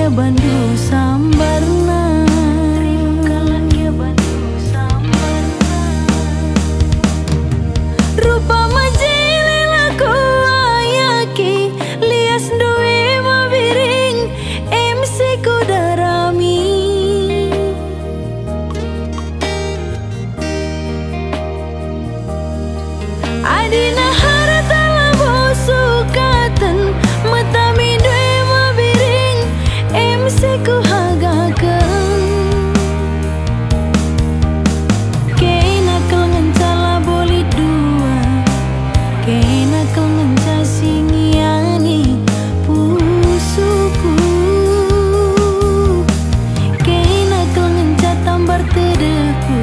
bandu sambarna. Rupa majilela ko ayaki lias duwe mabiring MC ku darami. Adina harta labo sukatan matami duwe mabiring MC ku hagakeun. Kena kelengan cala boli dua, kena kelengan casingiani pusuku, kena kelengan catambar tedeku,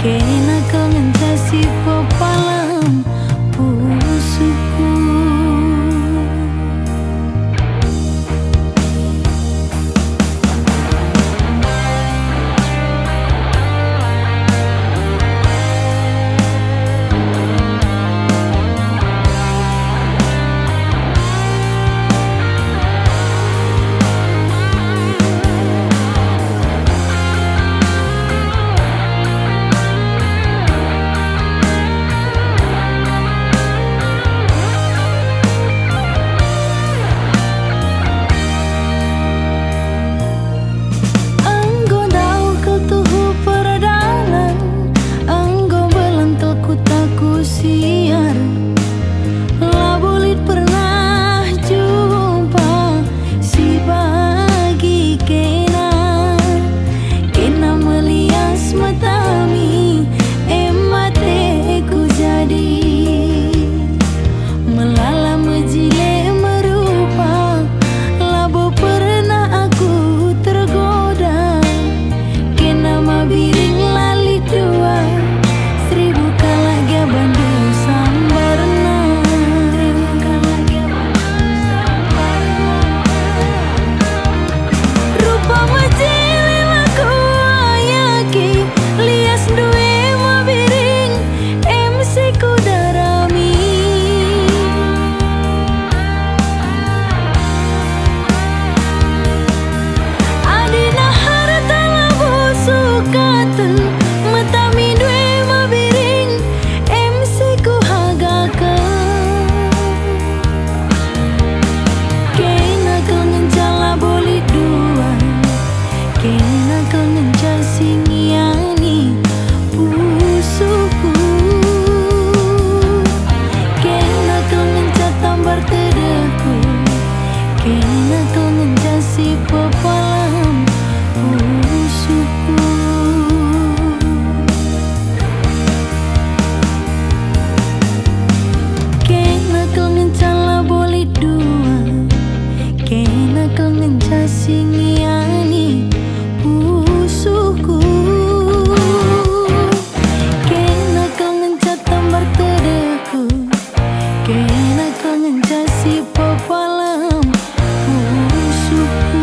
kena kelengan casi pepalam pusuku. Siar labulit pernah jumpa si bagi kena melias matami emate ku jadi melala mejile merupa labo pernah aku tergoda kena mabiring lali dua seribu kalah gak bandu sambarna. Rupa majilela ko ayaki lias duwe mabiring MC ku darami. Adina harta labo sukatan matami duwe mabiring MC ku hagakeun. Kena kelengan cala boli dua, kena kelengan casingiani pusuku, kena kelengan catambar tedeku, kena kelengan casi pepalam pusuku. Kena kelengan cala boli dua, kena kelengan casingiani pusuku, kena kelengan catambar tedeku, kena kelengan casi pepalam pusuku.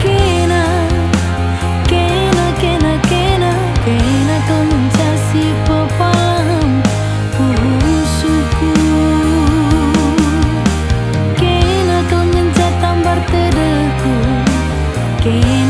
Kena kelengan casi pepalam pusuku, kena kelengan catambar tedeku, kena